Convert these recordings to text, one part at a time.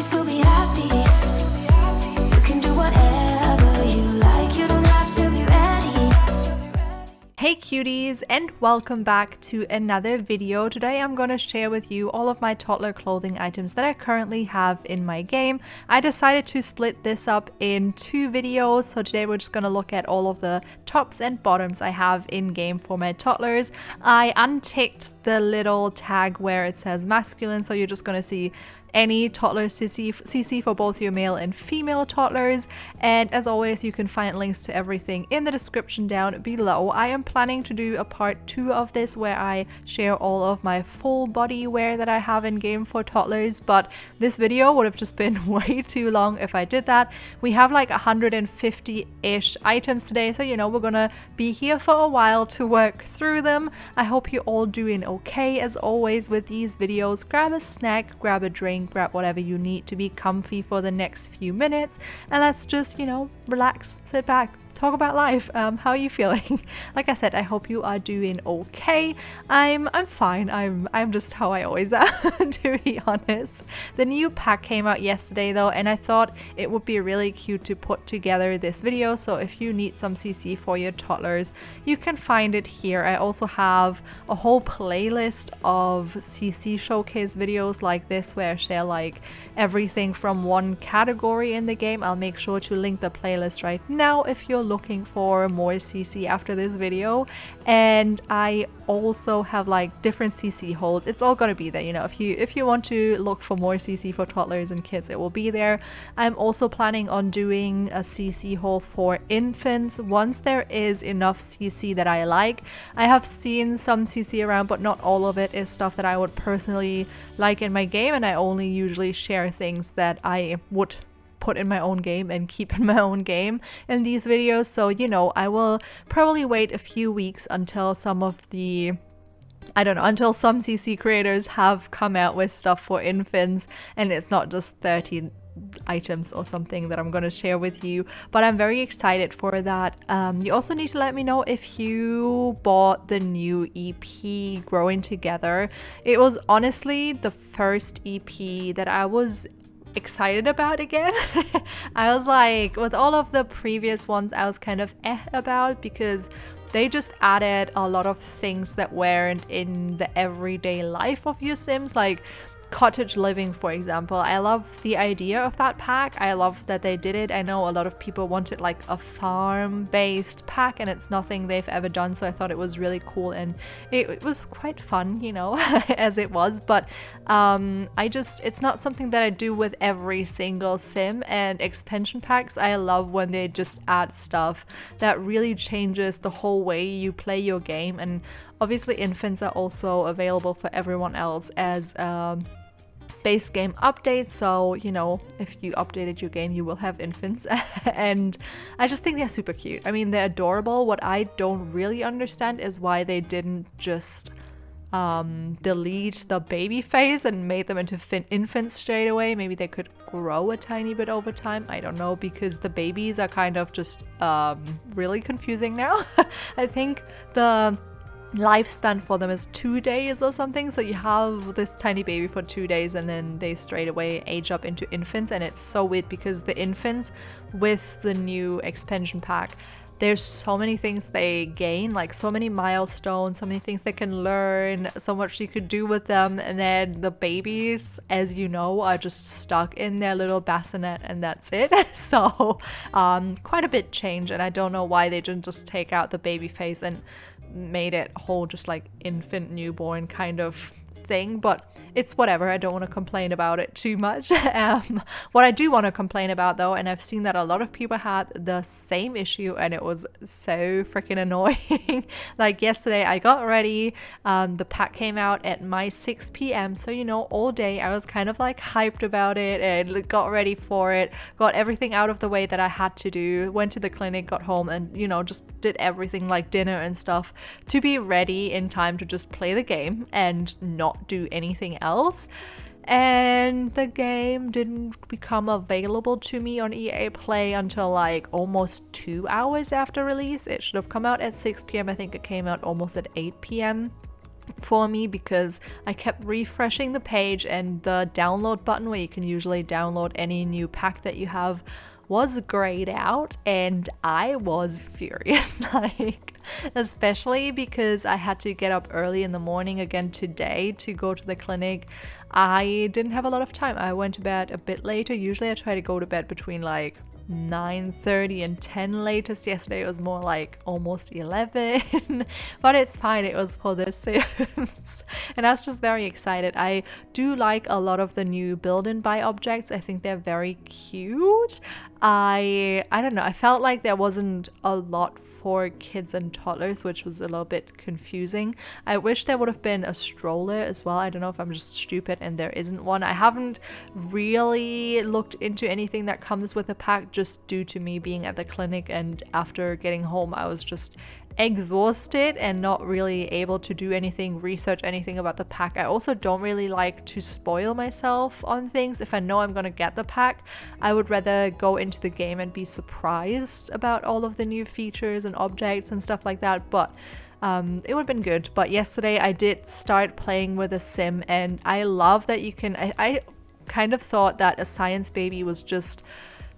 still be happy. You can do whatever you like. You don't have to be ready. Hey cuties, and welcome back to another video. Today I'm going to share with you all of my toddler clothing items that I currently have in my game. I decided to split this up in two videos, so today we're just going to look at all of the tops and bottoms I have in game for my toddlers. I unticked the little tag where it says masculine, so you're just going to see any toddler CC for both your male and female toddlers, and as always you can find links to everything in the description down below. I am planning to do a part 2 of this where I share all of my full body wear that I have in game for toddlers, but this video would have just been way too long if I did that. We have like 150-ish items today, so you know we're gonna be here for a while to work through them. I hope you're all doing okay. As always with these videos, grab a snack, grab a drink, grab whatever you need to be comfy for the next few minutes, and let's just, you know, relax, sit back, talk about life. How are you feeling? Like I said, I hope you are doing okay. I'm fine. I'm just how I always am, to be honest. The new pack came out yesterday though, and I thought it would be really cute to put together this video. So if you need some CC for your toddlers, you can find it here. I also have a whole playlist of CC showcase videos like this where I share like everything from one category in the game. I'll make sure to link the playlist right now if you're looking for more CC after this video. And I also have like different CC holds. It's all gonna be there, you know, if you want to look for more CC for toddlers and kids, it will be there. I'm also planning on doing a CC haul for infants once there is enough CC that I like. I have seen some CC around, but not all of it is stuff that I would personally like in my game, and I only usually share things that I would put in my own game and keep in my own game in these videos. So, you know, I will probably wait a few weeks until some of the until some CC creators have come out with stuff for infants and it's not just 30 items or something that I'm going to share with you, but I'm very excited for that. You also need to let me know if you bought the new EP Growing Together. It was honestly the first EP that I was excited about again. I was like, with all of the previous ones I was kind of about, because they just added a lot of things that weren't in the everyday life of your Sims, like cottage living, for example. I love the idea of that pack. I love that they did it. I know a lot of people wanted like a farm-based pack, and it's nothing they've ever done, so I thought it was really cool, and it was quite fun, you know, as it was. But it's not something that I do with every single Sim, and expansion packs, I love when they just add stuff that really changes the whole way you play your game. And obviously infants are also available for everyone else as base game updates, so you know, if you updated your game you will have infants. And I just think they're super cute. I mean, they're adorable. What I don't really understand is why they didn't just delete the baby phase and made them into infants straight away. Maybe they could grow a tiny bit over time, I don't know, because the babies are kind of just really confusing now. I think the lifespan for them is 2 days or something, so you have this tiny baby for 2 days and then they straight away age up into infants. And it's so weird because the infants with the new expansion pack, there's so many things they gain, like so many milestones, so many things they can learn, so much you could do with them. And then the babies, as you know, are just stuck in their little bassinet and that's it. So quite a bit changed, and I don't know why they didn't just take out the baby phase and made it whole just like infant newborn kind of thing. But it's whatever, I don't want to complain about it too much. What I do want to complain about though, and I've seen that a lot of people had the same issue and it was so freaking annoying. Like yesterday I got ready, the pack came out at my 6 p.m, so you know, all day I was kind of like hyped about it and got ready for it, got everything out of the way that I had to do, went to the clinic, got home, and you know, just did everything like dinner and stuff to be ready in time to just play the game and not do anything else. And the game didn't become available to me on EA Play until like almost 2 hours after release. It should have come out at 6 p.m. I think it came out almost at 8 p.m. for me because I kept refreshing the page, and the download button where you can usually download any new pack that you have was grayed out, and I was furious. Like, especially because I had to get up early in the morning again today to go to the clinic. I didn't have a lot of time. I went to bed a bit later. Usually I try to go to bed between like 9:30 and 10 latest. Yesterday it was more like almost 11 but it's fine, it was for the Sims and I was just very excited. I do like a lot of the new build and buy objects. I think they're very cute. I don't know, I felt like there wasn't a lot for kids and toddlers, which was a little bit confusing. I wish there would have been a stroller as well. I don't know if I'm just stupid and there isn't one. I haven't really looked into anything that comes with a pack just due to me being at the clinic, and after getting home I was just exhausted and not really able to do anything, research anything about the pack. I also don't really like to spoil myself on things. If I know I'm gonna get the pack, I would rather go into the game and be surprised about all of the new features and objects and stuff like that. But it would have been good. But yesterday I did start playing with a sim, and I love that you can, I kind of thought that a science baby was just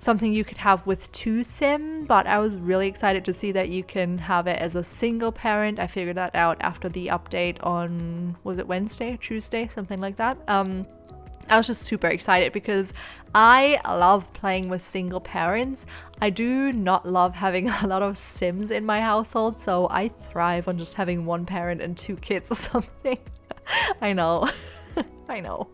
something you could have with two sim, but I was really excited to see that you can have it as a single parent. I figured that out after the update on, was it Wednesday, Tuesday, something like that. I was just super excited because I love playing with single parents. I do not love having a lot of sims in my household, so I thrive on just having one parent and two kids or something. I know. I know.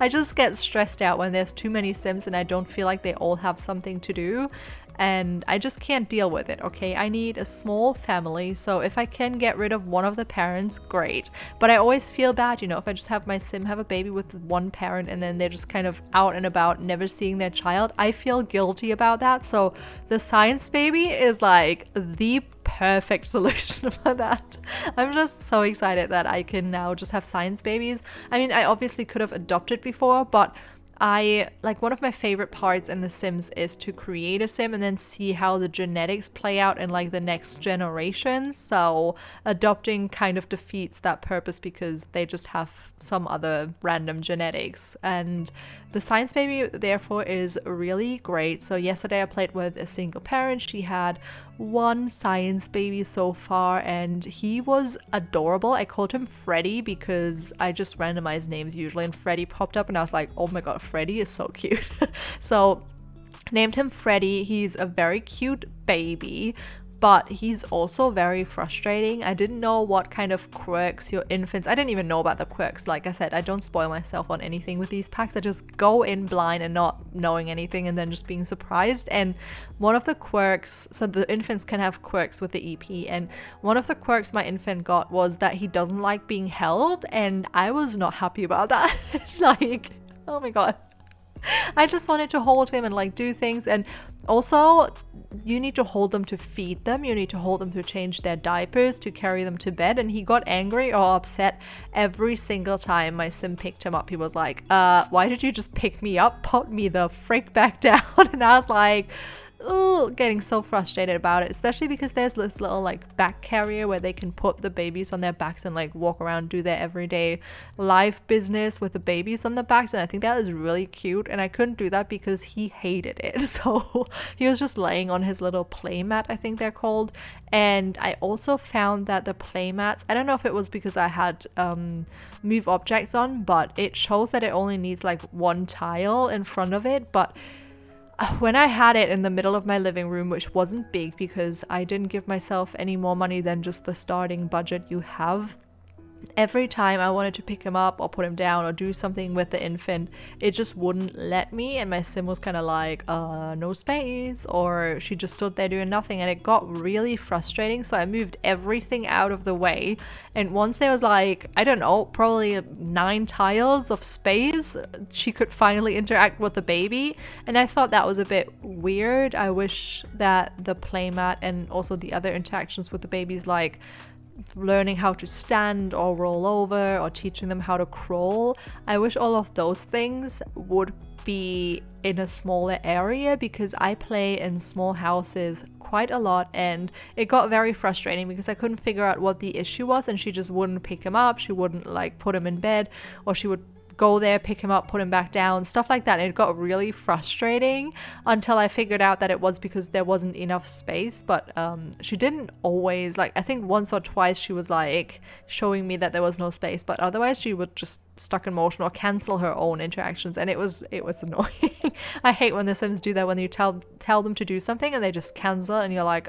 I just get stressed out when there's too many sims and I don't feel like they all have something to do, and I just can't deal with it. Okay, I need a small family, so if I can get rid of one of the parents, great. But I always feel bad, you know, if I just have my sim have a baby with one parent and then they're just kind of out and about never seeing their child, I feel guilty about that. So the science baby is like the perfect solution for that. I'm just so excited that I can now just have science babies. I mean, I obviously could have adopted before, but I like, one of my favorite parts in The Sims is to create a sim and then see how the genetics play out in like the next generation. So adopting kind of defeats that purpose because they just have some other random genetics, and the science baby therefore is really great. So yesterday I played with a single parent. She had one science baby so far and he was adorable. I called him Freddy because I just randomize names usually, and Freddy popped up and I was like, oh my god, Freddy is so cute. So named him Freddy. He's a very cute baby, but he's also very frustrating. I didn't know what kind of quirks your infants, I didn't even know about the quirks. Like I said, I don't spoil myself on anything with these packs. I just go in blind and not knowing anything and then just being surprised. And one of the quirks, so the infants can have quirks with the EP, and one of the quirks my infant got was that he doesn't like being held, and I was not happy about that. It's like, oh my god. I just wanted to hold him and like do things. And also you need to hold them to feed them, you need to hold them to change their diapers, to carry them to bed, and he got angry or upset every single time my sim picked him up. He was like, why did you just pick me up, put me the frick back down? And I was like, ooh, getting so frustrated about it, especially because there's this little like back carrier where they can put the babies on their backs and like walk around, do their everyday life business with the babies on the backs, and I think that is really cute. And I couldn't do that because he hated it, so he was just laying on his little play mat, I think they're called. And I also found that the play mats, I don't know if it was because I had move objects on, but it shows that it only needs like one tile in front of it. But when I had it in the middle of my living room, which wasn't big because I didn't give myself any more money than just the starting budget you have, every time I wanted to pick him up or put him down or do something with the infant, it just wouldn't let me, and my sim was kind of like, no space, or she just stood there doing nothing, and it got really frustrating. So I moved everything out of the way, and once there was like, I don't know, probably 9 tiles of space, she could finally interact with the baby. And I thought that was a bit weird. I wish that the playmat and also the other interactions with the babies, like learning how to stand or roll over or teaching them how to crawl, I wish all of those things would be in a smaller area, because I play in small houses quite a lot, and it got very frustrating because I couldn't figure out what the issue was, and she just wouldn't pick him up. She wouldn't like put him in bed, or she would go there, pick him up, put him back down, stuff like that. And it got really frustrating until I figured out that it was because there wasn't enough space. But she didn't always, like, I think once or twice she was like showing me that there was no space, but otherwise she would just stuck in motion or cancel her own interactions, and it was annoying. I hate when the Sims do that, when you tell them to do something and they just cancel, and you're like,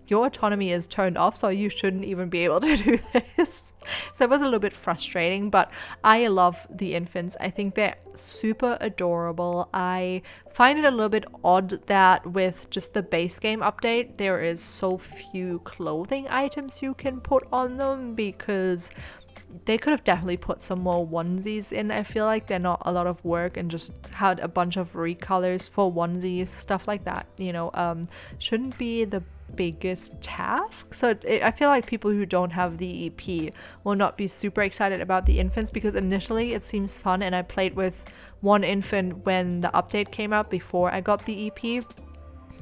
your autonomy is turned off, so you shouldn't even be able to do this. So it was a little bit frustrating, but I love the infants. I think they're super adorable. I find it a little bit odd that with just the base game update, there is so few clothing items you can put on them, because they could have definitely put some more onesies in. I feel like they're not a lot of work, and just had a bunch of recolors for onesies, stuff like that, you know, shouldn't be the biggest task. So I feel like people who don't have the EP will not be super excited about the infants, because initially it seems fun, and I played with one infant when the update came out before I got the EP,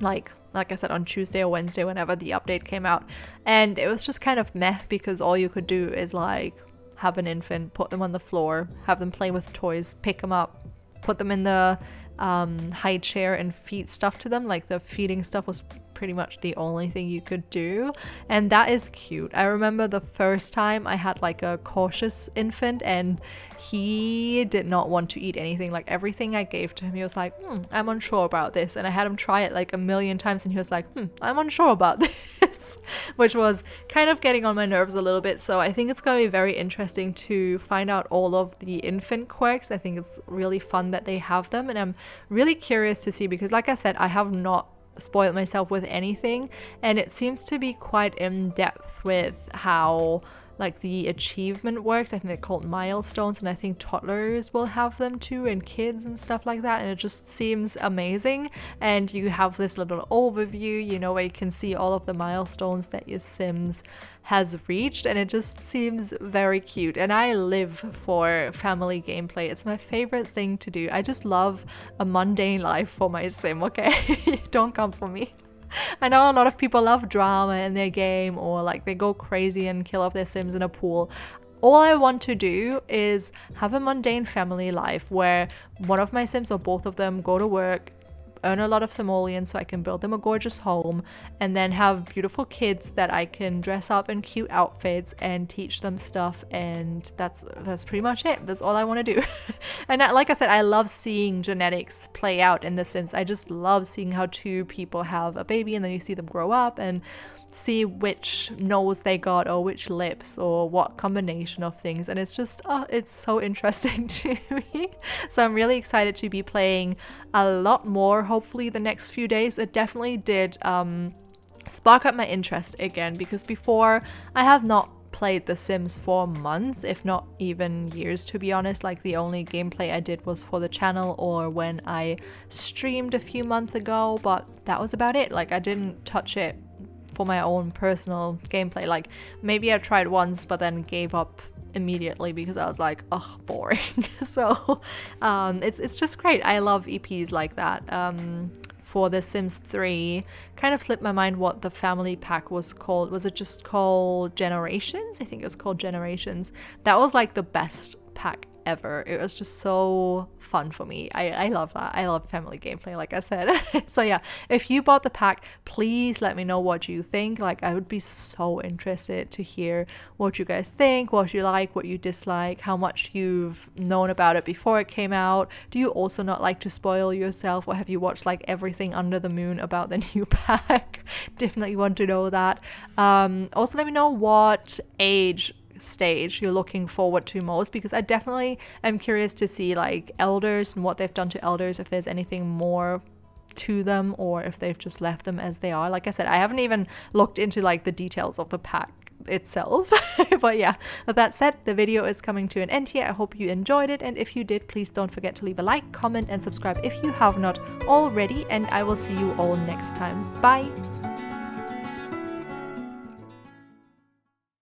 like I said, on Tuesday or Wednesday, whenever the update came out, and it was just kind of meh, because all you could do is like have an infant, put them on the floor, have them play with toys, pick them up, put them in the high chair and feed stuff to them. Like the feeding stuff was pretty much the only thing you could do, and that is cute. I remember the first time I had like a cautious infant, and he did not want to eat anything. Like everything I gave to him, he was like, I'm unsure about this, and I had him try it like a million times, and he was like, I'm unsure about this, which was kind of getting on my nerves a little bit. So I think it's going to be very interesting to find out all of the infant quirks. I think it's really fun that they have them, and I'm really curious to see, because like I said, I have not spoiled myself with anything, and it seems to be quite in depth with how like the achievement works. I think they're called milestones, and I think toddlers will have them too, and kids and stuff like that, and it just seems amazing. And you have this little overview, you know, where you can see all of the milestones that your Sims has reached, and it just seems very cute. And I live for family gameplay. It's my favorite thing to do. I just love a mundane life for my Sim, okay? Don't come for me. I know a lot of people love drama in their game, or like they go crazy and kill off their Sims in a pool. All I want to do is have a mundane family life where one of my Sims or both of them go to work, earn a lot of simoleons so I can build them a gorgeous home, and then have beautiful kids that I can dress up in cute outfits and teach them stuff, and that's pretty much it. That's all I want to do. And like I said, I love seeing genetics play out in The Sims. I just love seeing how two people have a baby, and then you see them grow up and see which nose they got, or which lips, or what combination of things, and it's just it's so interesting to me. So I'm really excited to be playing a lot more, hopefully the next few days. It definitely did spark up my interest again, because before I have not played The Sims for months, if not even years, to be honest. Like the only gameplay I did was for the channel, or when I streamed a few months ago, but that was about it. Like I didn't touch it for my own personal gameplay. Like maybe I tried once, but then gave up immediately because I was like, oh, boring. So it's just great. I love EPs like that. For The Sims 3, kind of slipped my mind what the family pack was called. Was it just called Generations? I think it was called Generations. That was like the best pack ever. It was just so fun for me. I love that. I love family gameplay, like I said. So yeah, if you bought the pack, please let me know what you think. Like I would be so interested to hear what you guys think, what you like, what you dislike, how much you've known about it before it came out. Do you also not like to spoil yourself, or have you watched like everything under the moon about the new pack? Definitely want to know that. Also let me know what age stage you're looking forward to most, because I definitely am curious to see like elders and what they've done to elders, if there's anything more to them, or if they've just left them as they are. Like I said, I haven't even looked into like the details of the pack itself. But yeah, with that said, the video is coming to an end here. I hope you enjoyed it, and if you did, please don't forget to leave a like, comment, and subscribe if you have not already, and I will see you all next time. Bye.